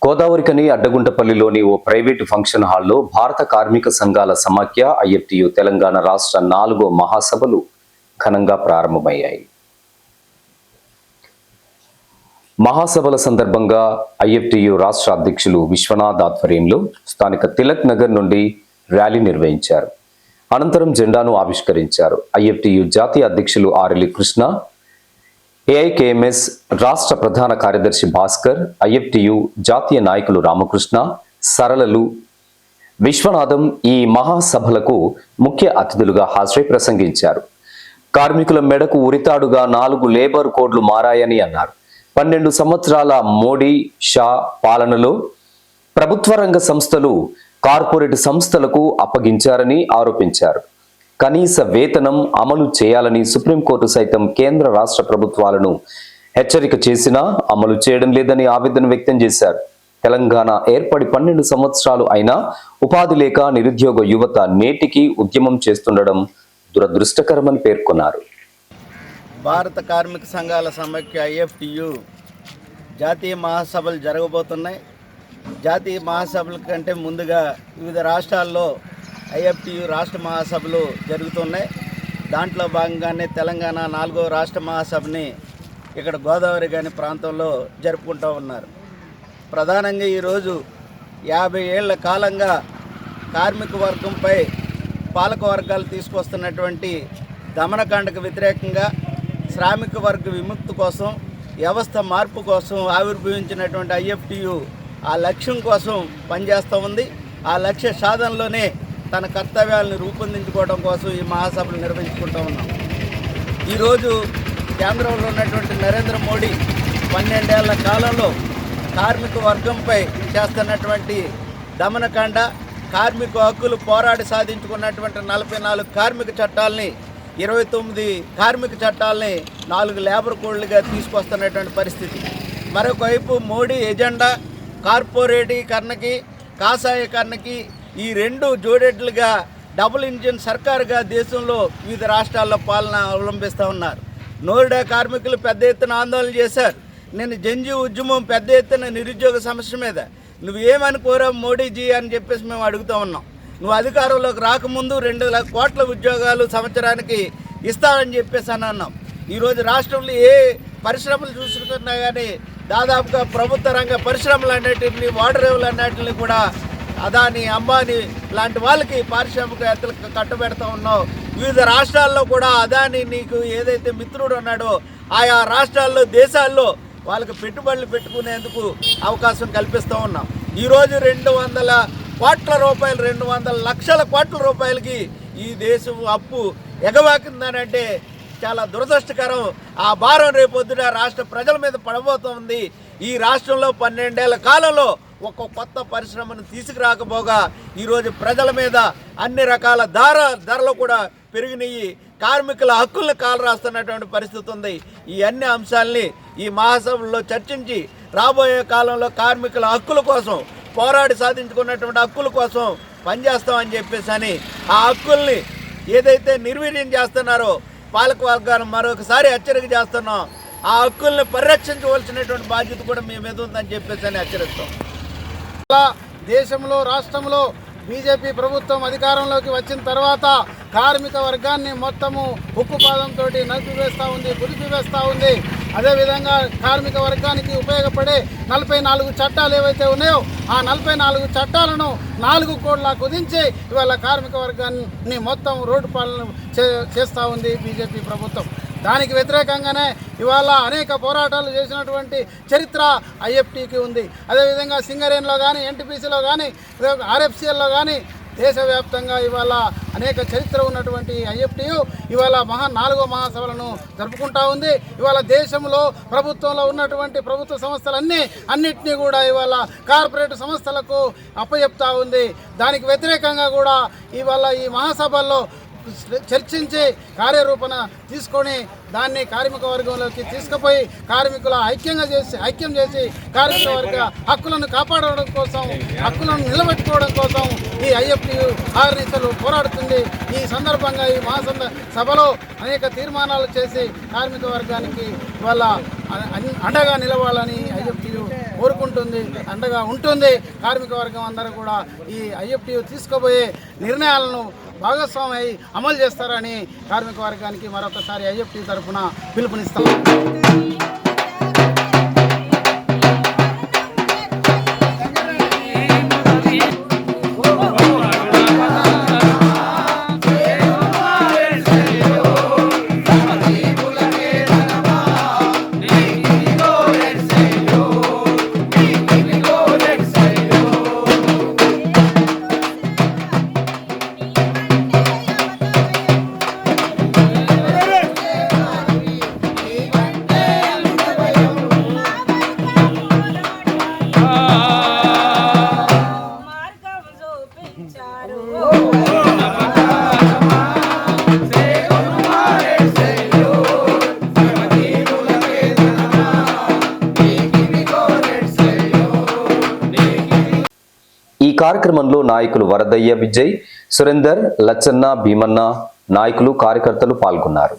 గోదావరికని అడ్డగుంటపల్లిలోని ఓ private function హాల్లో భారత కార్మిక సంఘాల సమాఖ్య ఐఎఫ్టియు తెలంగాణ రాష్ట్ర 4వ మహాసభలు ఘనంగా ప్రారంభమయ్యాయి. మహాసభల సందర్భంగా ఐఎఫ్టియు రాష్ట్ర అధ్యక్షులు విశ్వనాథ్ ఆధ్వర్యంలో స్థానిక తిలక్ నగర్ నుండి ర్యాలీ నిర్వహించారు. అనంతరం జెండాను ఆవిష్కరించారు. ఐఎఫ్టియు జాతీయ అధ్యక్షులు ఆర్ఎల్ కృష్ణ, ఏఐకేఎంఎస్ రాష్ట్ర ప్రధాన కార్యదర్శి భాస్కర్, ఐఎఫ్టియు జాతీయ నాయకులు రామకృష్ణ, సరళలు, విశ్వనాథం ఈ మహాసభలకు ముఖ్య అతిథులుగా హాజరై ప్రసంగించారు. కార్మికుల మెడకు ఉరితాడుగా 4 లేబర్ కోడ్లు మారాయని అన్నారు. 12 సంవత్సరాల మోడీ షా పాలనలో ప్రభుత్వ రంగ సంస్థలు కార్పొరేట్ సంస్థలకు అప్పగించారని ఆరోపించారు. కనీస వేతనం అమలు చేయాలని సుప్రీంకోర్టు సైతం కేంద్ర రాష్ట్ర ప్రభుత్వాలను హెచ్చరిక చేసినా అమలు చేయడం లేదని ఆవేదన వ్యక్తం చేశారు. తెలంగాణ ఏర్పడి 12 సంవత్సరాలు అయినా ఉపాధి లేక నిరుద్యోగ యువత నేటికి ఉద్యమం చేస్తుండడం దురదృష్టకరమని పేర్కొన్నారు. భారత కార్మిక సంఘాల సమాఖ్య ఐఎఫ్టియు జాతీయ మహాసభలు జరగబోతున్నాయి. జాతీయ మహాసభల కంటే ముందుగా వివిధ రాష్ట్రాల్లో ఐఎఫ్టియు రాష్ట్ర మహాసభలు జరుగుతున్నాయి. దాంట్లో భాగంగానే తెలంగాణ 4వ రాష్ట్ర మహాసభని ఇక్కడ గోదావరి గాని ప్రాంతంలో జరుపుకుంటూ ఉన్నారు. ప్రధానంగా ఈరోజు 50 ఏళ్ల కాలంగా కార్మిక వర్గంపై పాలక వర్గాలు తీసుకొస్తున్నటువంటి దమనకాండకు వ్యతిరేకంగా శ్రామిక వర్గ విముక్తి కోసం, వ్యవస్థ మార్పు కోసం ఆవిర్భవించినటువంటి ఐఎఫ్టియు ఆ లక్ష్యం కోసం పనిచేస్తూ ఉంది. ఆ లక్ష్య సాధనలోనే తన కర్తవ్యాలను రూపొందించుకోవడం కోసం ఈ మహాసభలు నిర్వహించుకుంటూ ఉన్నాం. ఈరోజు కేంద్రంలో ఉన్నటువంటి నరేంద్ర మోడీ 12 ఏళ్ల కాలంలో కార్మిక వర్గంపై చేస్తున్నటువంటి దమనకాండ, కార్మిక హక్కులు పోరాడి సాధించుకున్నటువంటి 44 కార్మిక చట్టాలని, 29 కార్మిక చట్టాలని 4 లేబర్ కోడ్లుగా తీసుకొస్తున్నటువంటి పరిస్థితి. మరొక వైపు మోడీ ఎజెండా కార్పొరేటీకరణకి, కాషాయకరణకి ఈ 2 జోడెడ్లుగా డబుల్ ఇంజిన్ సర్కారుగా దేశంలో వివిధ రాష్ట్రాల్లో పాలన అవలంబిస్తూ ఉన్నారు. నోయిడా కార్మికులు పెద్ద ఎత్తున ఆందోళన చేశారు. నేను జంజీ ఉద్యమం పెద్ద ఎత్తున నిరుద్యోగ సమస్య మీద నువ్వు ఏమనుకోరావు మోడీజీ అని చెప్పేసి మేము అడుగుతూ ఉన్నాం. నువ్వు అధికారంలోకి రాకముందు 2 లక్షల కోట్ల ఉద్యోగాలు సంవత్సరానికి ఇస్తావని చెప్పేసి అని అన్నాం. ఈరోజు రాష్ట్రంలో ఏ పరిశ్రమలు చూసుకున్నా కానీ దాదాపుగా ప్రభుత్వ రంగ పరిశ్రమలు అన్నిటిని, వాటరేవులు అన్నిటిని కూడా అదాని, అంబానీ లాంటి వాళ్ళకి పారిశ్రామికవేత్తలకు కట్టబెడతా ఉన్నావు. వివిధ రాష్ట్రాల్లో కూడా అదాని నీకు ఏదైతే మిత్రుడు ఉన్నాడో ఆయా రాష్ట్రాల్లో, దేశాల్లో వాళ్ళకి పెట్టుబడులు పెట్టుకునేందుకు అవకాశం కల్పిస్తూ ఉన్నాం. ఈరోజు 200 కోట్ల రూపాయలు, 200 లక్షల కోట్ల రూపాయలకి ఈ దేశం అప్పు ఎగవాకిందనంటే చాలా దురదృష్టకరం. ఆ భారం రేపొద్దున రాష్ట్ర ప్రజల మీద పడబోతోంది. ఈ రాష్ట్రంలో 12 ఏళ్ల కాలంలో ఒక కొత్త పరిశ్రమను తీసుకురాకపోగా ఈరోజు ప్రజల మీద అన్ని రకాల ధరలు కూడా పెరిగినాయి. కార్మికుల హక్కులను కాలరాస్తున్నటువంటి పరిస్థితి ఉంది. ఈ అన్ని అంశాలని ఈ మహాసభల్లో చర్చించి రాబోయే కాలంలో కార్మికుల హక్కుల కోసం, పోరాడి సాధించుకున్నటువంటి హక్కుల కోసం పనిచేస్తామని చెప్పేసి అని ఆ హక్కుల్ని ఏదైతే నిర్వీర్యం చేస్తున్నారో పాలక వర్గాన్ని మరొకసారి హెచ్చరిక చేస్తున్నాం. ఆ హక్కుల్ని పరిరక్షించవలసినటువంటి బాధ్యత కూడా మీ మీద ఉందని చెప్పేసి అని హెచ్చరిస్తాం. దేశంలో, రాష్ట్రంలో బీజేపీ ప్రభుత్వం అధికారంలోకి వచ్చిన తర్వాత కార్మిక వర్గాన్ని మొత్తము ఉక్కుపాదంతో నలిపివేస్తూ ఉంది, కుదిపివేస్తూ ఉంది. అదేవిధంగా కార్మిక వర్గానికి ఉపయోగపడే 44 చట్టాలు ఏవైతే ఉన్నాయో ఆ 44 చట్టాలను 4 కోడ్లా కుదించి ఇవాళ కార్మిక వర్గాన్ని మొత్తం రోడ్డు పాలన చేస్తూ ఉంది బీజేపీ ప్రభుత్వం. దానికి వ్యతిరేకంగానే ఇవాళ అనేక పోరాటాలు చేసినటువంటి చరిత్ర ఐఎఫ్టీకి ఉంది. అదేవిధంగా సింగరేణిలో కానీ, ఎన్టీపీసీలో కానీ, ఆర్ఎఫ్సిఎల్లో కానీ దేశవ్యాప్తంగా ఇవాళ అనేక చరిత్ర ఉన్నటువంటి ఐఎఫ్టియు ఇవాళ 4వ మహాసభలను జరుపుకుంటా ఉంది. ఇవాళ దేశంలో ప్రభుత్వంలో ఉన్నటువంటి ప్రభుత్వ సంస్థలన్నిటినీ కూడా ఇవాళ కార్పొరేట్ సంస్థలకు అప్పచెప్తా ఉంది. దానికి వ్యతిరేకంగా కూడా ఇవాళ ఈ మహాసభల్లో చర్చించి కార్యరూపణ తీసుకొని దాన్ని కార్మిక వర్గంలోకి తీసుకుపోయి కార్మికుల ఐక్యం చేసి కార్మిక వర్గ హక్కులను కాపాడడం కోసం, హక్కులను నిలబెట్టుకోవడం కోసం ఈ ఐఎఫ్టియు ఆర్నిసలు పోరాడుతుంది. ఈ సందర్భంగా ఈ మహాసభలో అనేక తీర్మానాలు చేసి కార్మిక వర్గానికి వాళ్ళ అండగా నిలవాలని ఐఎఫ్టియు కోరుకుంటుంది, అండగా ఉంటుంది. కార్మిక వర్గం అందరూ కూడా ఈ ఐఎఫ్టియు తీసుకోబోయే నిర్ణయాలను భాగస్వామి అమలు చేస్తారని కార్మిక వర్గానికి మరొకసారి ఐఎఫ్టియు తరఫున పిలుపునిస్తాం. ఈ కార్యక్రమంలో నాయకులు వరదయ్య విజయ్, సురేందర్, లచ్చన్న, భీమన్న, నాయకులు, కార్యకర్తలు పాల్గొన్నారు.